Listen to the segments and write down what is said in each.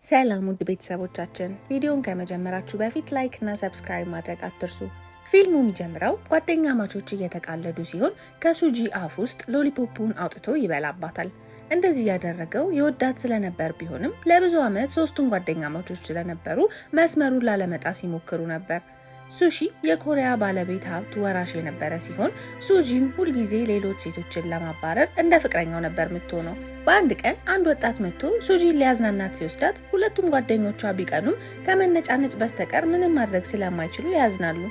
ሰላም ውድ ቤተሰቦቻችን፣ ቪዲዮን ከመጀመራችሁ በፊት ላይክ እና ሰብስክራይብ ማድረግ አትርሱ። ፊልሙ የሚጀምረው ጓደኛ ማቾች እየተቃለዱ ሲሆን ከሱጂ አፍ ውስጥ ሎሊፖፑን አውጥቶ ይበላባታል። እንደዚህ ያደረገው የወዳት ስለነበር ቢሆንም ለብዙ ዓመት ሶስቱም ጓደኛ ማቾች ስለነበሩ መስመሩን ላለመጣስ ይሞክሩ ነበር። ሱሺ የኮሪያ ባለቤት ሀብት ወራሽ የነበረ ሲሆን ሱጂም ሁልጊዜ ሌሎች ሴቶችን ለማባረር እንደ ፍቅረኛው ነበር የምትሆነው። በአንድ ቀን አንድ ወጣት መጥቶ ሱጂን ሊያዝናናት ሲወስዳት ሁለቱም ጓደኞቿ ቢቀኑም ከመነጫነጭ በስተቀር ምንም ማድረግ ስለማይችሉ ያዝናሉ።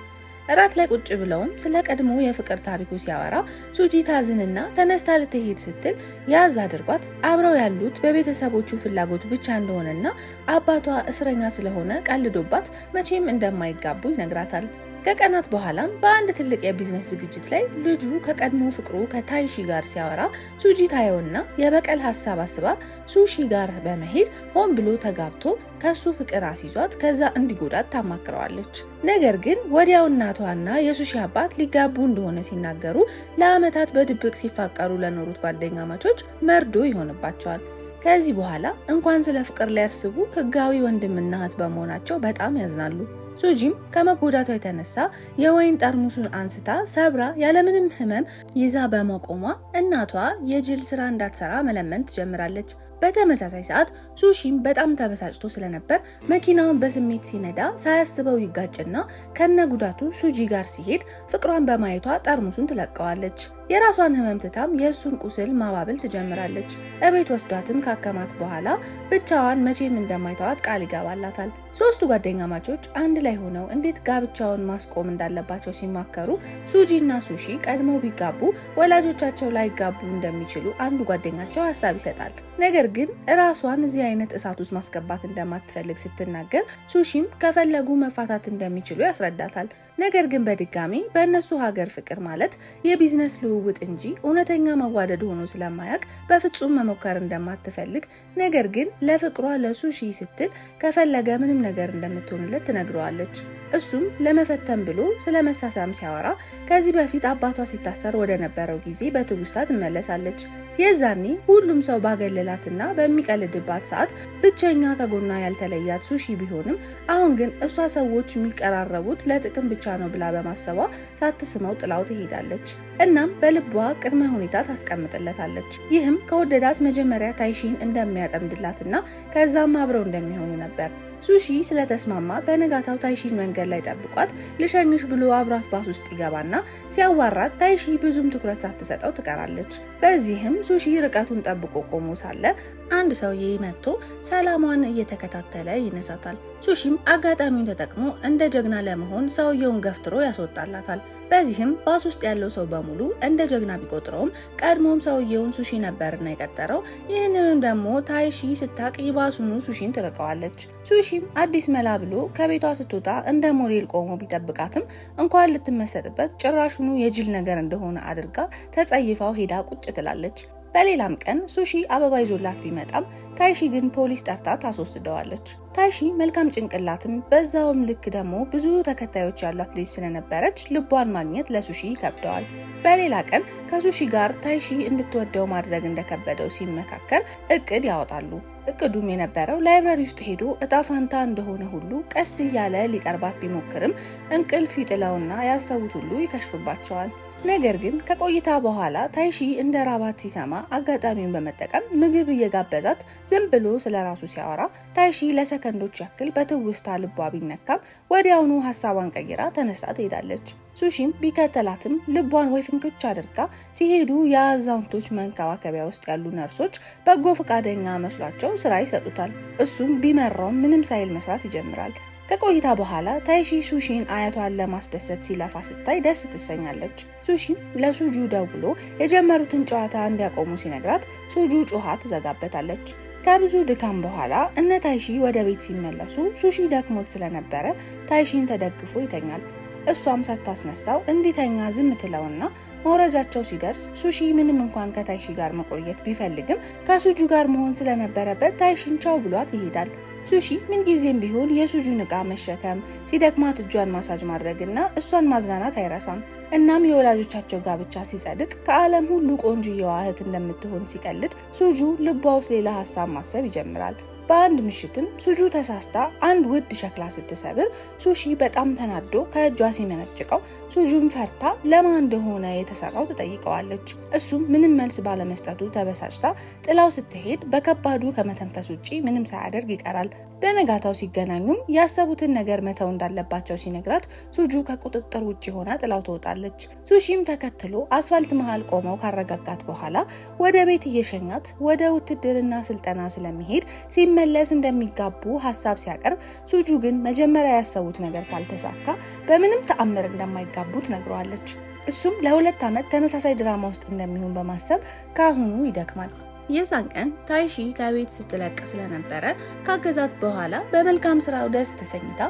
እራት ላይ ቁጭ ብለውም ስለ ቀድሞ የፍቅር ታሪኩ ሲያወራ ሱጂ ታዝንና ተነስታ ልትሄድ ስትል ያዝ አድርጓት አብረው ያሉት በቤተሰቦቹ ፍላጎት ብቻ እንደሆነና አባቷ እስረኛ ስለሆነ ቀልዶባት መቼም እንደማይጋቡ ይነግራታል። ከቀናት በኋላም በአንድ ትልቅ የቢዝነስ ዝግጅት ላይ ልጁ ከቀድሞ ፍቅሩ ከታይሺ ጋር ሲያወራ ሱጂ ታየውና የበቀል ሀሳብ አስባ ሱሺ ጋር በመሄድ ሆን ብሎ ተጋብቶ ከሱ ፍቅር አስይዟት ከዛ እንዲጎዳት ታማክረዋለች። ነገር ግን ወዲያው እናቷና የሱሺ አባት ሊጋቡ እንደሆነ ሲናገሩ ለዓመታት በድብቅ ሲፋቀሩ ለኖሩት ጓደኛ ማቾች መርዶ ይሆንባቸዋል። ከዚህ በኋላ እንኳን ስለ ፍቅር ሊያስቡ ህጋዊ ወንድምና እህት በመሆናቸው በጣም ያዝናሉ። ሱጂም ከመጎዳቷ የተነሳ የወይን ጠርሙሱን አንስታ ሰብራ ያለምንም ህመም ይዛ በመቆሟ እናቷ የጅል ስራ እንዳትሰራ መለመን ትጀምራለች። በተመሳሳይ ሰዓት ሱሺም በጣም ተበሳጭቶ ስለነበር መኪናውን በስሜት ሲነዳ ሳያስበው ይጋጭና ከነ ጉዳቱ ሱጂ ጋር ሲሄድ ፍቅሯን በማየቷ ጠርሙሱን ትለቀዋለች። የራሷን ህመም ትታም የእሱን ቁስል ማባበል ትጀምራለች። እቤት ወስዷትም ካከማት በኋላ ብቻዋን መቼም እንደማይተዋት ቃል ይገባላታል። ሶስቱ ጓደኛ ማቾች አንድ ላይ ሆነው እንዴት ጋብቻውን ማስቆም እንዳለባቸው ሲማከሩ ሱጂና ሱሺ ቀድመው ቢጋቡ ወላጆቻቸው ላይጋቡ እንደሚችሉ አንዱ ጓደኛቸው ሀሳብ ይሰጣል። ነገር ግን ራሷን እዚህ አይነት እሳት ውስጥ ማስገባት እንደማትፈልግ ስትናገር ሱሺም ከፈለጉ መፋታት እንደሚችሉ ያስረዳታል። ነገር ግን በድጋሚ በእነሱ ሀገር ፍቅር ማለት የቢዝነስ ልውውጥ እንጂ እውነተኛ መዋደድ ሆኖ ስለማያውቅ በፍጹም መሞከር እንደማትፈልግ፣ ነገር ግን ለፍቅሯ ለሱሺ ስትል ከፈለገ ምንም ነገር እንደምትሆንለት ትነግረዋለች። እሱም ለመፈተን ብሎ ስለ መሳሳም ሲያወራ ከዚህ በፊት አባቷ ሲታሰር ወደ ነበረው ጊዜ በትውስታ ትመለሳለች። የዛኔ ሁሉም ሰው ባገለላትና በሚቀልድባት ሰዓት ብቸኛ ከጎኗ ያልተለያት ሱሺ ቢሆንም አሁን ግን እሷ ሰዎች የሚቀራረቡት ለጥቅም ብቻ ነው ብላ በማሰቧ ሳትስመው ጥላው ትሄዳለች። እናም በልቧ ቅድመ ሁኔታ ታስቀምጥለታለች። ይህም ከወደዳት መጀመሪያ ታይሺን እንደሚያጠምድላትና ከዛም አብረው እንደሚሆኑ ነበር። ሱሺ ስለተስማማ በነጋታው ታይሺን መንገድ ላይ ጠብቋት ልሸኝሽ ብሎ አብሯት ባስ ውስጥ ይገባና ሲያዋራት ታይሺ ብዙም ትኩረት ሳትሰጠው ትቀራለች። በዚህም ሱሺ ርቀቱን ጠብቆ ቆሞ ሳለ አንድ ሰውዬ መጥቶ ሰላሟን እየተከታተለ ይነሳታል። ሱሺም አጋጣሚውን ተጠቅሞ እንደ ጀግና ለመሆን ሰውየውን ገፍትሮ ያስወጣላታል። በዚህም ባስ ውስጥ ያለው ሰው በሙሉ እንደ ጀግና ቢቆጥረውም ቀድሞም ሰውየውን ሱሺ ነበርና የቀጠረው። ይህንንም ደግሞ ታይሺ ስታቅ ይባሱኑ ሱሺን ትርቀዋለች። ሱሺም አዲስ መላ ብሎ ከቤቷ ስትወጣ እንደ ሞዴል ቆሞ ቢጠብቃትም እንኳን ልትመሰጥበት ጭራሹኑ የጅል ነገር እንደሆነ አድርጋ ተጸይፋው ሄዳ ቁጭ ትላለች። በሌላም ቀን ሱሺ አበባ ይዞላት ቢመጣም ታይሺ ግን ፖሊስ ጠርታ ታስወስደዋለች። ታይሺ መልካም ጭንቅላትም በዛውም ልክ ደግሞ ብዙ ተከታዮች ያሏት ልጅ ስለነበረች ልቧን ማግኘት ለሱሺ ይከብደዋል። በሌላ ቀን ከሱሺ ጋር ታይሺ እንድትወደው ማድረግ እንደከበደው ሲመካከር እቅድ ያወጣሉ። እቅዱም የነበረው ላይብራሪ ውስጥ ሄዶ እጣፋንታ እንደሆነ ሁሉ ቀስ እያለ ሊቀርባት ቢሞክርም እንቅልፍ ይጥለውና ያሰቡት ሁሉ ይከሽፍባቸዋል። ነገር ግን ከቆይታ በኋላ ታይሺ እንደ ራባት ሲሰማ አጋጣሚውን በመጠቀም ምግብ እየጋበዛት ዝም ብሎ ስለ ራሱ ሲያወራ ታይሺ ለሰከንዶች ያክል በትውስታ ልቧ ቢነካም ወዲያውኑ ሀሳቧን ቀይራ ተነስታ ትሄዳለች። ሱሺም ቢከተላትም ልቧን ወይ ፍንክች አድርጋ ሲሄዱ የአዛውንቶች መንከባከቢያ ውስጥ ያሉ ነርሶች በጎ ፈቃደኛ መስሏቸው ስራ ይሰጡታል። እሱም ቢመራውም ምንም ሳይል መስራት ይጀምራል። ከቆይታ በኋላ ታይሺ ሱሺን አያቷን ለማስደሰት ሲለፋ ስታይ ደስ ትሰኛለች። ሱሺም ለሱጁ ደውሎ የጀመሩትን ጨዋታ እንዲያቆሙ ሲነግራት ሱጁ ጮሃ ትዘጋበታለች። ከብዙ ድካም በኋላ እነ ታይሺ ወደ ቤት ሲመለሱ ሱሺ ደክሞት ስለነበረ ታይሺን ተደግፎ ይተኛል። እሷም ሳታስነሳው እንዲተኛ ዝም ትለውና መውረጃቸው ሲደርስ ሱሺ ምንም እንኳን ከታይሺ ጋር መቆየት ቢፈልግም ከሱጁ ጋር መሆን ስለነበረበት ታይሺን ቻው ብሏት ይሄዳል። ሱሺ ምንጊዜም ቢሆን የሱጁን ዕቃ መሸከም፣ ሲደክማት እጇን ማሳጅ ማድረግና እሷን ማዝናናት አይረሳም። እናም የወላጆቻቸው ጋብቻ ሲጸድቅ ከዓለም ሁሉ ቆንጆዋ እህት እንደምትሆን ሲቀልድ ሱጁ ልቧ ውስጥ ሌላ ሀሳብ ማሰብ ይጀምራል። በአንድ ምሽትም ሱጁ ተሳስታ አንድ ውድ ሸክላ ስትሰብር ሱሺ በጣም ተናዶ ከእጇ ሲመነጭቀው ሱጁን ፈርታ ለማን እንደሆነ የተሰራው ትጠይቀዋለች። እሱም ምንም መልስ ባለመስጠቱ ተበሳጭታ ጥላው ስትሄድ በከባዱ ከመተንፈስ ውጪ ምንም ሳያደርግ ይቀራል። በነጋታው ሲገናኙም ያሰቡትን ነገር መተው እንዳለባቸው ሲነግራት ሱጁ ከቁጥጥር ውጪ ሆና ጥላው ትወጣለች። ሱሺም ተከትሎ አስፋልት መሃል ቆመው ካረጋጋት በኋላ ወደ ቤት እየሸኛት ወደ ውትድርና ስልጠና ስለሚሄድ ሲመለስ እንደሚጋቡ ሀሳብ ሲያቀርብ ሱጁ ግን መጀመሪያ ያሰቡት ነገር ካልተሳካ በምንም ተአምር እንደማይጋቡ ትነግረዋለች። እሱም ለ2 ዓመት ተመሳሳይ ድራማ ውስጥ እንደሚሆን በማሰብ ካሁኑ ይደክማል። የዛን ቀን ታይሺ ከቤት ስትለቅ ስለነበረ ካገዛት በኋላ በመልካም ስራው ደስ ተሰኝታ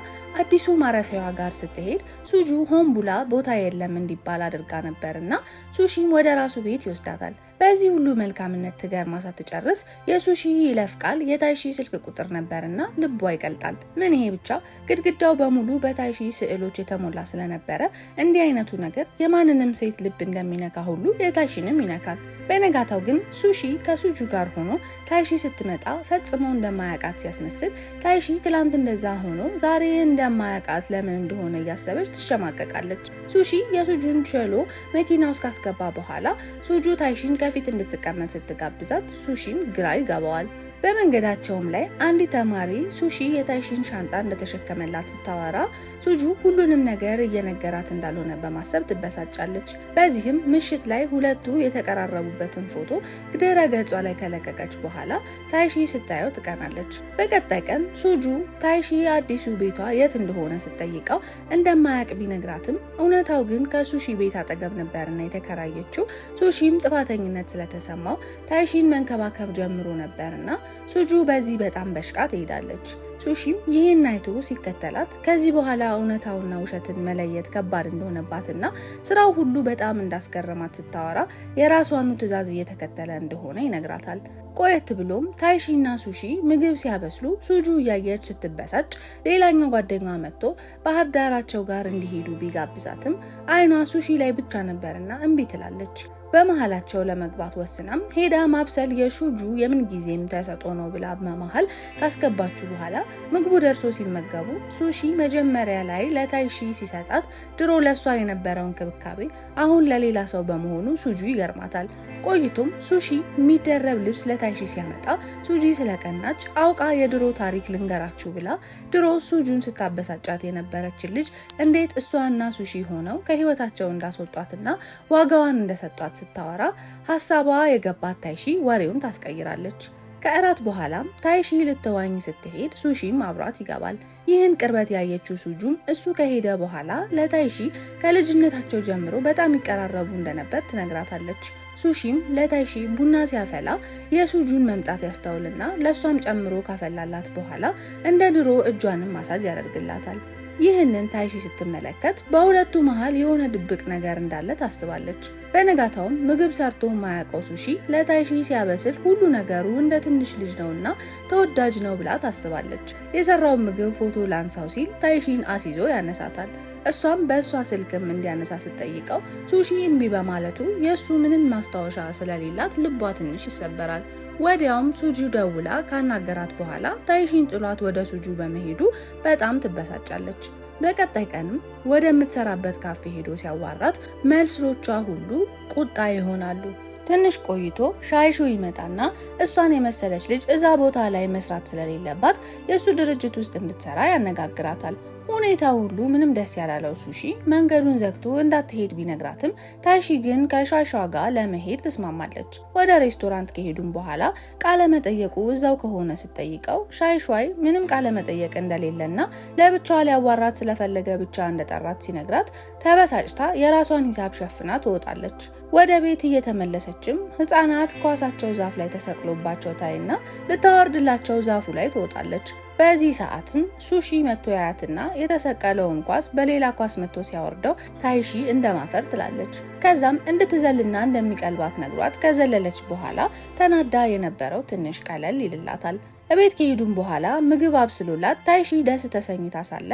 አዲሱ ማረፊያዋ ጋር ስትሄድ ሱጁ ሆን ብላ ቦታ የለም እንዲባል አድርጋ ነበርና ሱሺም ወደ ራሱ ቤት ይወስዳታል። በዚህ ሁሉ መልካምነት ትገርማ ሳትጨርስ የሱሺ ይለፍ ቃል የታይሺ ስልክ ቁጥር ነበርና ልቧ ይቀልጣል። ምን ይሄ ብቻ ግድግዳው በሙሉ በታይሺ ስዕሎች የተሞላ ስለነበረ እንዲህ አይነቱ ነገር የማንንም ሴት ልብ እንደሚነካ ሁሉ የታይሺንም ይነካል። በነጋታው ግን ሱሺ ከሱጁ ጋር ሆኖ ታይሺ ስትመጣ ፈጽሞ እንደማያውቃት ሲያስመስል ታይሺ ትላንት እንደዛ ሆኖ ዛሬ እንደማያውቃት ለምን እንደሆነ እያሰበች ትሸማቀቃለች። ሱሺ የሱጁን ቸሎ መኪና ውስጥ ካስገባ በኋላ ሱጁ ታይሺን ከፊት እንድትቀመጥ ስትጋብዛት ሱሺም ግራ ይገባዋል። በመንገዳቸውም ላይ አንዲት ተማሪ ሱሺ የታይሺን ሻንጣ እንደተሸከመላት ስታወራ ሱጁ ሁሉንም ነገር እየነገራት እንዳልሆነ በማሰብ ትበሳጫለች። በዚህም ምሽት ላይ ሁለቱ የተቀራረቡበትን ፎቶ ድረ ገጿ ላይ ከለቀቀች በኋላ ታይሺ ስታየው ትቀናለች። በቀጣይ ቀን ሱጁ ታይሺ አዲሱ ቤቷ የት እንደሆነ ስትጠይቀው እንደማያውቅ ቢነግራትም እውነታው ግን ከሱሺ ቤት አጠገብ ነበርና የተከራየችው። ሱሺም ጥፋተኝነት ስለተሰማው ታይሺን መንከባከብ ጀምሮ ነበርና ሱጁ በዚህ በጣም በሽቃ ትሄዳለች። ሱሺም ይህን አይቶ ሲከተላት ከዚህ በኋላ እውነታውና ውሸትን መለየት ከባድ እንደሆነባትና ስራው ሁሉ በጣም እንዳስገረማት ስታወራ የራሷኑ ትዕዛዝ እየተከተለ እንደሆነ ይነግራታል። ቆየት ብሎም ታይሺና ሱሺ ምግብ ሲያበስሉ ሱጁ እያየች ስትበሳጭ ሌላኛው ጓደኛዋ መጥቶ ባህር ዳራቸው ጋር እንዲሄዱ ቢጋብዛትም አይኗ ሱሺ ላይ ብቻ ነበርና እምቢ ትላለች። በመሃላቸው ለመግባት ወስናም ሄዳ ማብሰል የሱጁ የምን ጊዜም ተሰጥኦ ነው ብላ በመሃል ካስገባችሁ በኋላ ምግቡ ደርሶ ሲመገቡ ሱሺ መጀመሪያ ላይ ለታይሺ ሲሰጣት ድሮ ለሷ የነበረው እንክብካቤ አሁን ለሌላ ሰው በመሆኑ ሱጁ ይገርማታል። ቆይቶም ሱሺ የሚደረብ ልብስ ለታይሺ ሲያመጣ ሱጂ ስለቀናች አውቃ የድሮ ታሪክ ልንገራችሁ ብላ ድሮ ሱጁን ስታበሳጫት የነበረችን ልጅ እንዴት እሷና ሱሺ ሆነው ከህይወታቸው እንዳስወጧትና ዋጋዋን እንደሰጧት ስታወራ ሀሳቧ የገባት ታይሺ ወሬውን ታስቀይራለች። ከእራት በኋላም ታይሺ ልትዋኝ ስትሄድ ሱሺም አብሯት ይገባል። ይህን ቅርበት ያየችው ሱጁም እሱ ከሄደ በኋላ ለታይሺ ከልጅነታቸው ጀምሮ በጣም ይቀራረቡ እንደነበር ትነግራታለች። ሱሺም ለታይሺ ቡና ሲያፈላ የሱጁን መምጣት ያስተውልና ለሷም ጨምሮ ካፈላላት በኋላ እንደ ድሮ እጇንም ማሳጅ ያደርግላታል። ይህንን ታይሺ ስትመለከት በሁለቱ መሃል የሆነ ድብቅ ነገር እንዳለ ታስባለች። በነጋታውም ምግብ ሰርቶ ማያውቀው ሱሺ ለታይሺ ሲያበስል ሁሉ ነገሩ እንደ ትንሽ ልጅ ነውና ተወዳጅ ነው ብላ ታስባለች። የሰራውን ምግብ ፎቶ ላንሳው ሲል ታይሺን አስይዞ ያነሳታል። እሷም በእሷ ስልክም እንዲያነሳ ስትጠይቀው ሱሺ እምቢ በማለቱ የእሱ ምንም ማስታወሻ ስለሌላት ልቧ ትንሽ ይሰበራል። ወዲያውም ሱጁ ደውላ ካናገራት በኋላ ታይሺን ጥሏት ወደ ሱጁ በመሄዱ በጣም ትበሳጫለች። በቀጣይ ቀንም ወደምትሰራበት ካፌ ሄዶ ሲያዋራት መልሶቿ ሁሉ ቁጣ ይሆናሉ። ትንሽ ቆይቶ ሻይሹ ይመጣና እሷን የመሰለች ልጅ እዛ ቦታ ላይ መስራት ስለሌለባት የእሱ ድርጅት ውስጥ እንድትሰራ ያነጋግራታል። ሁኔታ ሁሉ ምንም ደስ ያላለው ሱሺ መንገዱን ዘግቶ እንዳትሄድ ቢነግራትም ታይሺ ግን ከሻይሿ ጋር ለመሄድ ተስማማለች። ወደ ሬስቶራንት ከሄዱም በኋላ ቃለ መጠየቁ እዛው ከሆነ ስትጠይቀው ሻይሿይ ምንም ቃለ መጠየቅ እንደሌለና ለብቻዋ ሊያዋራት ስለፈለገ ብቻ እንደጠራት ሲነግራት ተበሳጭታ የራሷን ሂሳብ ሸፍና ትወጣለች። ወደ ቤት እየተመለሰችም ህፃናት ኳሳቸው ዛፍ ላይ ተሰቅሎባቸው ታይና ልታወርድላቸው ዛፉ ላይ ትወጣለች። በዚህ ሰዓትም ሱሺ መጥቶ ያያትና የተሰቀለውን ኳስ በሌላ ኳስ መጥቶ ሲያወርደው ታይሺ እንደማፈር ትላለች። ከዛም እንድትዘልና እንደሚቀልባት ነግሯት ከዘለለች በኋላ ተናዳ የነበረው ትንሽ ቀለል ይልላታል። እቤት ከሄዱም በኋላ ምግብ አብስሎላት ታይሺ ደስ ተሰኝታ ሳለ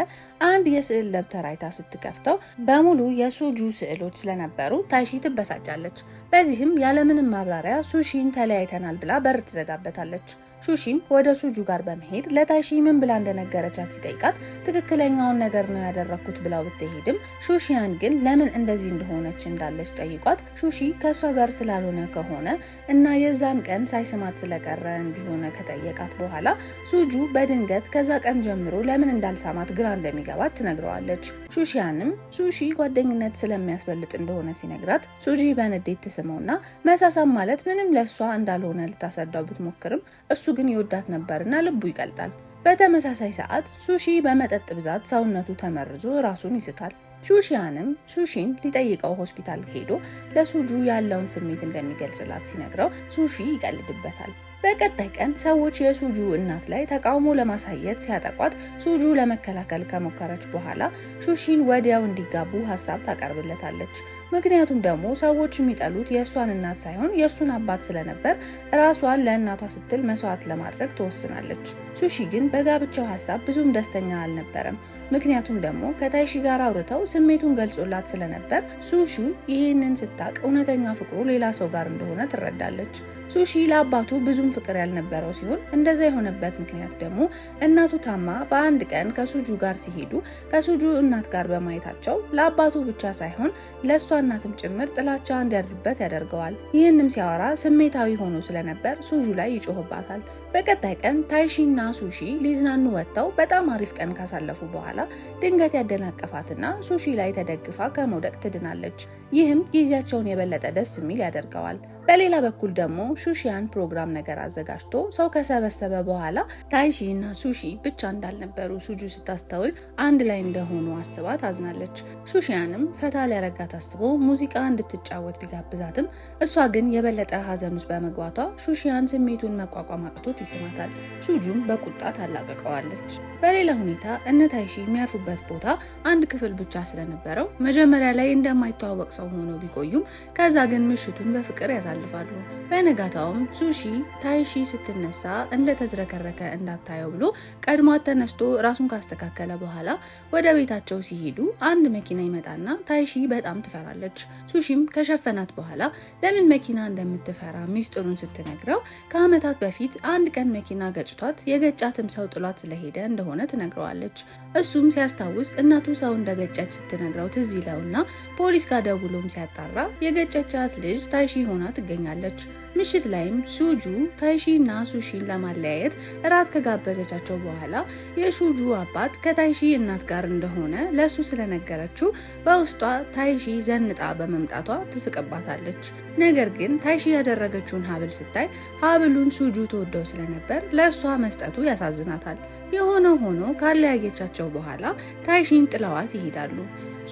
አንድ የስዕል ደብተር አይታ ስትከፍተው በሙሉ የሱጁ ስዕሎች ስለነበሩ ታይሺ ትበሳጫለች። በዚህም ያለምንም ማብራሪያ ሱሺን ተለያይተናል ብላ በር ትዘጋበታለች። ሹሺም ወደ ሱጁ ጋር በመሄድ ለታይሺ ምን ብላ እንደነገረቻት ሲጠይቃት ትክክለኛውን ነገር ነው ያደረኩት ብላው ብትሄድም ሹሺያን ግን ለምን እንደዚህ እንደሆነች እንዳለች ጠይቋት ሹሺ ከሷ ጋር ስላልሆነ ከሆነ እና የዛን ቀን ሳይስማት ስለቀረ እንዲሆነ ከጠየቃት በኋላ ሱጁ በድንገት ከዛ ቀን ጀምሮ ለምን እንዳልሳማት ግራ እንደሚገባት ትነግረዋለች። ሹሺያንም ሱሺ ጓደኝነት ስለሚያስበልጥ እንደሆነ ሲነግራት ሱጂ በንዴት ትስመውና መሳሳም ማለት ምንም ለሷ እንዳልሆነ ልታስረዳው ብትሞክርም እሱ ግን ይወዳት ነበርና ልቡ ይቀልጣል። በተመሳሳይ ሰዓት ሱሺ በመጠጥ ብዛት ሰውነቱ ተመርዞ ራሱን ይስታል። ሹሺያንም ሱሺን ሊጠይቀው ሆስፒታል ሄዶ ለሱጁ ያለውን ስሜት እንደሚገልጽላት ሲነግረው ሱሺ ይቀልድበታል። በቀጣይ ቀን ሰዎች የሱጁ እናት ላይ ተቃውሞ ለማሳየት ሲያጠቋት ሱጁ ለመከላከል ከሞከረች በኋላ ሹሺን ወዲያው እንዲጋቡ ሀሳብ ታቀርብለታለች። ምክንያቱም ደግሞ ሰዎች የሚጠሉት የእሷን እናት ሳይሆን የእሱን አባት ስለነበር ራሷን ለእናቷ ስትል መስዋዕት ለማድረግ ትወስናለች። ሱሺ ግን በጋብቻው ሀሳብ ብዙም ደስተኛ አልነበረም። ምክንያቱም ደግሞ ከታይሺ ጋር አውርተው ስሜቱን ገልጾላት ስለነበር ሱሹ ይህንን ስታቅ እውነተኛ ፍቅሩ ሌላ ሰው ጋር እንደሆነ ትረዳለች። ሱሺ ለአባቱ ብዙም ፍቅር ያልነበረው ሲሆን እንደዛ የሆነበት ምክንያት ደግሞ እናቱ ታማ በአንድ ቀን ከሱጁ ጋር ሲሄዱ ከሱጁ እናት ጋር በማየታቸው ለአባቱ ብቻ ሳይሆን ለእሷ እናትም ጭምር ጥላቻ እንዲያድርበት ያደርገዋል። ይህንም ሲያወራ ስሜታዊ ሆኖ ስለነበር ሱጁ ላይ ይጮህባታል። በቀጣይ ቀን ታይሺና ሱሺ ሊዝናኑ ወጥተው በጣም አሪፍ ቀን ካሳለፉ በኋላ ድንገት ያደናቀፋትና ሱሺ ላይ ተደግፋ ከመውደቅ ትድናለች። ይህም ጊዜያቸውን የበለጠ ደስ የሚል ያደርገዋል። በሌላ በኩል ደግሞ ሹሺያን ፕሮግራም ነገር አዘጋጅቶ ሰው ከሰበሰበ በኋላ ታይሺ እና ሱሺ ብቻ እንዳልነበሩ ሱጁ ስታስተውል አንድ ላይ እንደሆኑ አስባ ታዝናለች። ሹሺያንም ፈታ ሊያረጋት አስቦ ሙዚቃ እንድትጫወት ቢጋብዛትም እሷ ግን የበለጠ ሀዘን ውስጥ በመግባቷ ሹሺያን ስሜቱን መቋቋም አቅቶት ይስማታል። ሱጁም በቁጣ ታላቀቀዋለች። በሌላ ሁኔታ እነ ታይሺ የሚያርፉበት ቦታ አንድ ክፍል ብቻ ስለነበረው መጀመሪያ ላይ እንደማይተዋወቅ ሰው ሆኖ ቢቆዩም ከዛ ግን ምሽቱን በፍቅር ያሳልፋሉ። በነጋታውም ሱሺ ታይሺ ስትነሳ እንደተዝረከረከ እንዳታየው ብሎ ቀድሟት ተነስቶ ራሱን ካስተካከለ በኋላ ወደ ቤታቸው ሲሄዱ አንድ መኪና ይመጣና ታይሺ በጣም ትፈራለች። ሱሺም ከሸፈናት በኋላ ለምን መኪና እንደምትፈራ ሚስጥሩን ስትነግረው ከዓመታት በፊት አንድ ቀን መኪና ገጭቷት የገጫትም ሰው ጥሏት ስለሄደ እንደሆነ ትነግረዋለች። እሱም ሲያስታውስ እናቱ ሰው እንደገጨች ስትነግረው ትዝ ይለውና ፖሊስ ጋር ደውሎም ሲያጣራ የገጨቻት ልጅ ታይሺ ሆና ትገኛለች። ምሽት ላይም ሱጁ ታይሺ እና ሱሺን ለማለያየት እራት ከጋበዘቻቸው በኋላ የሱጁ አባት ከታይሺ እናት ጋር እንደሆነ ለሱ ስለነገረችው በውስጧ ታይሺ ዘንጣ በመምጣቷ ትስቅባታለች። ነገር ግን ታይሺ ያደረገችውን ሀብል ስታይ ሀብሉን ሱጁ ተወደው ስለነበር ለእሷ መስጠቱ ያሳዝናታል። የሆነ ሆኖ ካለያየቻቸው በኋላ ታይሺን ጥለዋት ይሄዳሉ።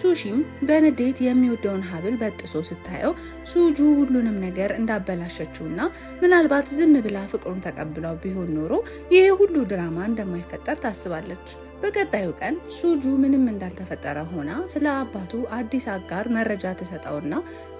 ሱሺም በንዴት የሚወደውን ሀብል በጥሶ ስታየው ሱጁ ሁሉንም ነገር እንዳበላሸችውና ምናልባት ዝም ብላ ፍቅሩን ተቀብለው ቢሆን ኖሮ ይሄ ሁሉ ድራማ እንደማይፈጠር ታስባለች። በቀጣዩ ቀን ሱጁ ምንም እንዳልተፈጠረ ሆና ስለ አባቱ አዲስ አጋር መረጃ ትሰጠውና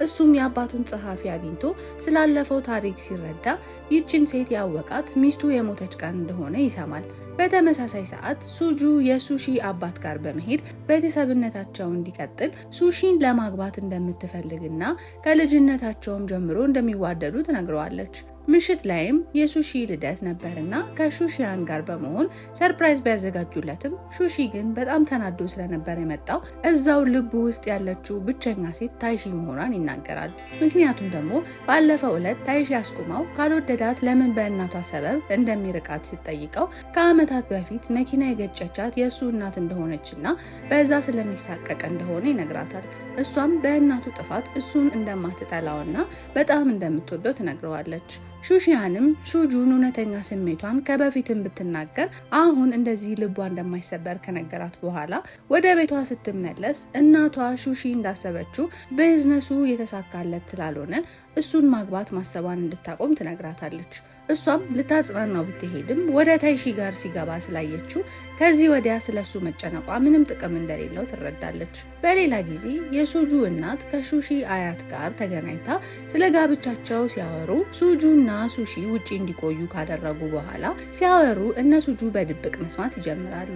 እሱም የአባቱን ጸሐፊ አግኝቶ ስላለፈው ታሪክ ሲረዳ ይችን ሴት ያወቃት ሚስቱ የሞተች ቀን እንደሆነ ይሰማል። በተመሳሳይ ሰዓት ሱጁ የሱሺ አባት ጋር በመሄድ ቤተሰብነታቸው እንዲቀጥል ሱሺን ለማግባት እንደምትፈልግና ከልጅነታቸውም ጀምሮ እንደሚዋደዱ ትነግረዋለች። ምሽት ላይም የሱሺ ልደት ነበርና ከሹሺያን ጋር በመሆን ሰርፕራይዝ ቢያዘጋጁለትም ሹሺ ግን በጣም ተናዶ ስለነበር የመጣው እዛው ልቡ ውስጥ ያለችው ብቸኛ ሴት ታይሺ መሆኗን ይናገራል። ምክንያቱም ደግሞ ባለፈው ዕለት ታይሺ አስቁመው ካልወደዳት ለምን በእናቷ ሰበብ እንደሚርቃት ሲጠይቀው ከዓመታት በፊት መኪና የገጨቻት የእሱ እናት እንደሆነችና በዛ ስለሚሳቀቅ እንደሆነ ይነግራታል። እሷም በእናቱ ጥፋት እሱን እንደማትጠላውና በጣም እንደምትወደው ትነግረዋለች። ሹሺያንም ሹጁን እውነተኛ ስሜቷን ከበፊትም ብትናገር አሁን እንደዚህ ልቧ እንደማይሰበር ከነገራት በኋላ ወደ ቤቷ ስትመለስ እናቷ ሹሺ እንዳሰበችው ቢዝነሱ የተሳካለት ስላልሆነ እሱን ማግባት ማሰቧን እንድታቆም ትነግራታለች። እሷም ልታጽናናው ብትሄድም ወደ ታይሺ ጋር ሲገባ ስላየችው ከዚህ ወዲያ ስለሱ መጨነቋ ምንም ጥቅም እንደሌለው ትረዳለች። በሌላ ጊዜ የሱጁ እናት ከሱሺ አያት ጋር ተገናኝታ ስለ ጋብቻቸው ሲያወሩ ሱጁና ሱሺ ውጪ እንዲቆዩ ካደረጉ በኋላ ሲያወሩ እነ ሱጁ በድብቅ መስማት ይጀምራሉ።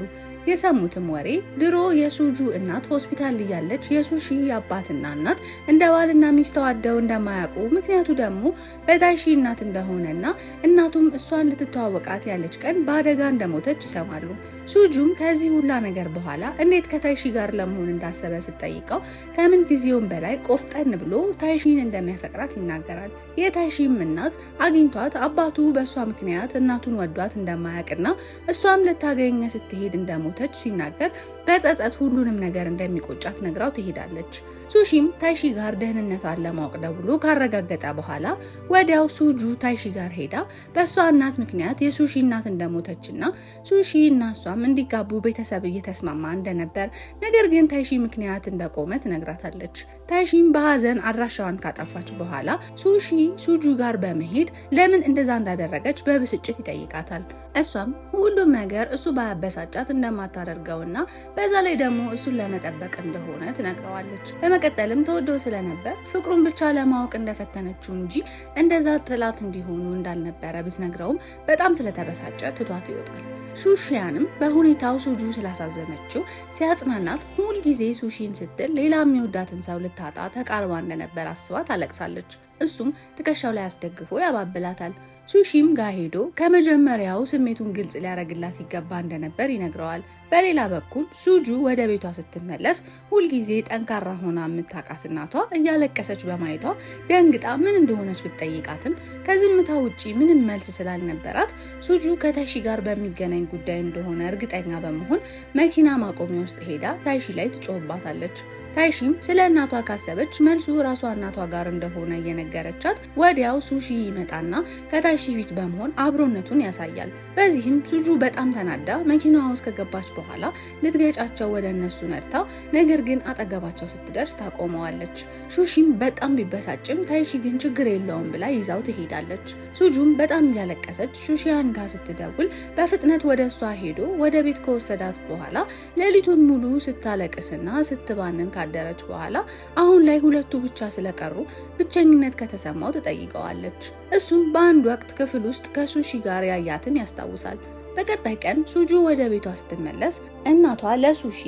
የሰሙትም ወሬ ድሮ የሱጁ እናት ሆስፒታል እያለች የሱሺ አባትና እናት እንደ ባልና ሚስት ተዋደው እንደማያውቁ ምክንያቱ ደግሞ በታይሺ እናት እንደሆነና እናቱም እሷን ልትተዋወቃት ያለች ቀን በአደጋ እንደሞተች ይሰማሉ። ሱጁም ከዚህ ሁላ ነገር በኋላ እንዴት ከታይሺ ጋር ለመሆን እንዳሰበ ስትጠይቀው ከምን ጊዜውም በላይ ቆፍጠን ብሎ ታይሺን እንደሚያፈቅራት ይናገራል። የታይሺም እናት አግኝቷት አባቱ በእሷ ምክንያት እናቱን ወዷት እንደማያውቅና እሷም ልታገኘ ስትሄድ እንደሞተች ሲናገር በጸጸት ሁሉንም ነገር እንደሚቆጫት ነግራው ትሄዳለች። ሱሺም ታይሺ ጋር ደህንነቷን ለማወቅ ደውሎ ካረጋገጠ በኋላ ወዲያው ሱጁ ታይሺ ጋር ሄዳ በእሷ እናት ምክንያት የሱሺ እናት እንደሞተችና ሱሺ እና እሷም እንዲጋቡ ቤተሰብ እየተስማማ እንደነበር ነገር ግን ታይሺ ምክንያት እንደቆመ ትነግራታለች። ታይሺም በሀዘን አድራሻዋን ካጠፋች በኋላ ሱሺ ሱጁ ጋር በመሄድ ለምን እንደዛ እንዳደረገች በብስጭት ይጠይቃታል። እሷም ሁሉም ነገር እሱ ባያበሳጫት እንደማታደርገውና በዛ ላይ ደግሞ እሱን ለመጠበቅ እንደሆነ ትነግረዋለች። በመቀጠልም ተወደው ስለነበር ፍቅሩን ብቻ ለማወቅ እንደፈተነችው እንጂ እንደዛ ጥላት እንዲሆኑ እንዳልነበረ ብትነግረውም በጣም ስለተበሳጨ ትቷት ይወጣል። ሱሺያንም በሁኔታው ሱጁ ስላሳዘነችው ሲያጽናናት ሁል ጊዜ ሱሺን ስትል ሌላ የሚወዳትን ሰው ልታጣ ተቃርባ እንደነበር አስባ ታለቅሳለች። እሱም ትከሻው ላይ አስደግፎ ያባብላታል። ሱሺም ጋር ሄዶ ከመጀመሪያው ስሜቱን ግልጽ ሊያደርግላት ይገባ እንደነበር ይነግረዋል። በሌላ በኩል ሱጁ ወደ ቤቷ ስትመለስ ሁልጊዜ ጠንካራ ሆና የምታውቃት እናቷ እያለቀሰች በማየቷ ደንግጣ ምን እንደሆነች ብትጠይቃትም ከዝምታ ውጪ ምንም መልስ ስላልነበራት ሱጁ ከታይሺ ጋር በሚገናኝ ጉዳይ እንደሆነ እርግጠኛ በመሆን መኪና ማቆሚያ ውስጥ ሄዳ ታይሺ ላይ ትጮህባታለች። ታይሺም ስለ እናቷ ካሰበች መልሱ ራሷ እናቷ ጋር እንደሆነ እየነገረቻት ወዲያው ሱሺ ይመጣና ከታይሺ ፊት በመሆን አብሮነቱን ያሳያል። በዚህም ሱጁ በጣም ተናዳ መኪናዋ ውስጥ ከገባች በኋላ ልትገጫቸው ወደ እነሱ ነድታው ነገር ግን አጠገባቸው ስትደርስ ታቆመዋለች። ሱሺም በጣም ቢበሳጭም ታይሺ ግን ችግር የለውም ብላ ይዛው ትሄዳለች። ሱጁም በጣም እያለቀሰች ሱሺያን ጋር ስትደውል በፍጥነት ወደ እሷ ሄዶ ወደ ቤት ከወሰዳት በኋላ ሌሊቱን ሙሉ ስታለቅስና ስትባንን ካደረች በኋላ አሁን ላይ ሁለቱ ብቻ ስለቀሩ ብቸኝነት ከተሰማው ትጠይቀዋለች። እሱም በአንድ ወቅት ክፍል ውስጥ ከሱሺ ጋር ያያትን ያስታውሳል። በቀጣይ ቀን ሱጁ ወደ ቤቷ ስትመለስ እናቷ ለሱሺ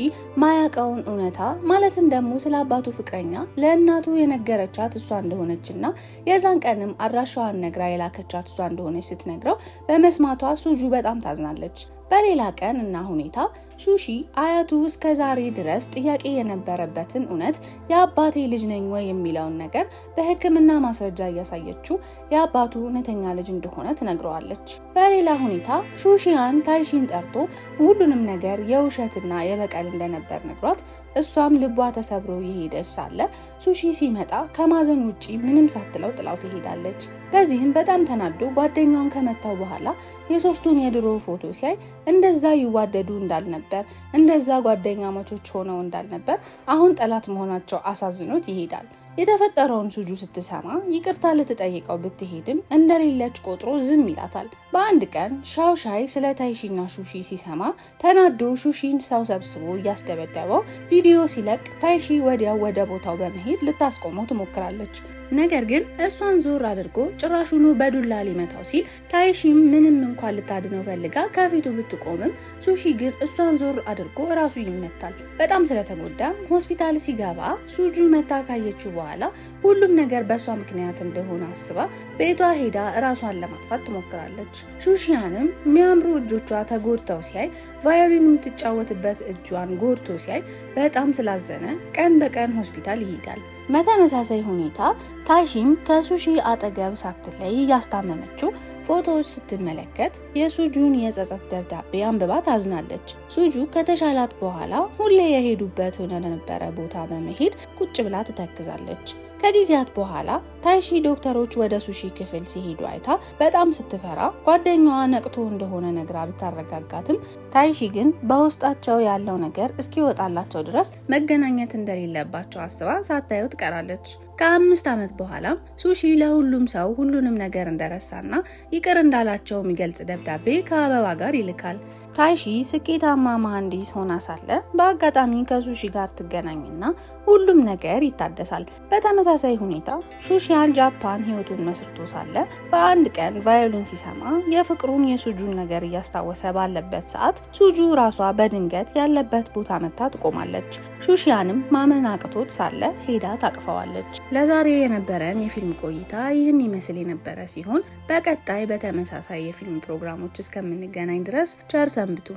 ማያውቀውን እውነታ ማለትም ደግሞ ስለ አባቱ ፍቅረኛ ለእናቱ የነገረቻት እሷ እንደሆነችና የዛን ቀንም አድራሻዋን ነግራ የላከቻት እሷ እንደሆነች ስትነግረው በመስማቷ ሱጁ በጣም ታዝናለች። በሌላ ቀን እና ሁኔታ ሱሺ አያቱ እስከ ዛሬ ድረስ ጥያቄ የነበረበትን እውነት የአባቴ ልጅ ነኝ ወይ የሚለውን ነገር በሕክምና ማስረጃ እያሳየችው የአባቱ እውነተኛ ልጅ እንደሆነ ትነግረዋለች። በሌላ ሁኔታ ሱሺያን ታይሺን ጠርቶ ሁሉንም ነገር የውሸትና የበቀል እንደነበር ነግሯት እሷም ልቧ ተሰብሮ የሄደች ሳለ ሱሺ ሲመጣ ከማዘን ውጪ ምንም ሳትለው ጥላው ትሄዳለች። በዚህም በጣም ተናዶ ጓደኛውን ከመታው በኋላ የሶስቱን የድሮ ፎቶ ሲያይ እንደዛ ይዋደዱ እንዳልነበር እንደዛ ጓደኛ ማቾች ሆነው እንዳልነበር አሁን ጠላት መሆናቸው አሳዝኖት ይሄዳል። የተፈጠረውን ሱጁ ስትሰማ ይቅርታ ልትጠይቀው ብትሄድም እንደሌለች ቆጥሮ ዝም ይላታል። በአንድ ቀን ሻውሻይ ስለ ታይሺና ሱሺ ሲሰማ ተናዶ ሱሺን ሰው ሰብስቦ እያስደበደበው ቪዲዮ ሲለቅ ታይሺ ወዲያው ወደ ቦታው በመሄድ ልታስቆመው ትሞክራለች። ነገር ግን እሷን ዞር አድርጎ ጭራሹኑ በዱላ ሊመታው ሲል ታይሺም ምንም እንኳን ልታድነው ፈልጋ ከፊቱ ብትቆምም ሱሺ ግን እሷን ዞር አድርጎ ራሱ ይመታል። በጣም ስለተጎዳም ሆስፒታል ሲገባ ሱጁ መታ ካየችው በኋላ ሁሉም ነገር በእሷ ምክንያት እንደሆነ አስባ ቤቷ ሄዳ ራሷን ለማጥፋት ትሞክራለች። ሱሺያንም የሚያምሩ እጆቿ ተጎድተው ሲያይ ቫዮሊን የምትጫወትበት እጇን ጎድቶ ሲያይ በጣም ስላዘነ ቀን በቀን ሆስፒታል ይሄዳል። በተመሳሳይ ሁኔታ ታይሺም ከሱሺ አጠገብ ሳትለይ እያስታመመችው ፎቶዎች ስትመለከት የሱጁን የጸጸት ደብዳቤ አንብባ ታዝናለች። ሱጁ ከተሻላት በኋላ ሁሌ የሄዱበት ወደ ነበረ ቦታ በመሄድ ቁጭ ብላ ትተክዛለች። ከጊዜያት በኋላ ታይሺ ዶክተሮች ወደ ሱሺ ክፍል ሲሄዱ አይታ በጣም ስትፈራ ጓደኛዋ ነቅቶ እንደሆነ ነግራ ብታረጋጋትም ታይሺ ግን በውስጣቸው ያለው ነገር እስኪወጣላቸው ድረስ መገናኘት እንደሌለባቸው አስባ ሳታየው ትቀራለች። ከ5 ዓመት በኋላ ሱሺ ለሁሉም ሰው ሁሉንም ነገር እንደረሳና ይቅር እንዳላቸው የሚገልጽ ደብዳቤ ከአበባ ጋር ይልካል። ታይሺ ስኬታማ መሐንዲስ ሆና ሳለ በአጋጣሚ ከሱሺ ጋር ትገናኝና ሁሉም ነገር ይታደሳል። በተመሳሳይ ሁኔታ ሹሺያን ጃፓን ህይወቱን መስርቶ ሳለ በአንድ ቀን ቫዮሊን ሲሰማ የፍቅሩን የሱጁን ነገር እያስታወሰ ባለበት ሰዓት ሱጁ ራሷ በድንገት ያለበት ቦታ መታ ትቆማለች። ሹሺያንም ማመን አቅቶት ሳለ ሄዳ ታቅፈዋለች። ለዛሬ የነበረን የፊልም ቆይታ ይህን ይመስል የነበረ ሲሆን በቀጣይ በተመሳሳይ የፊልም ፕሮግራሞች እስከምንገናኝ ድረስ ቸር ሰንብቱ።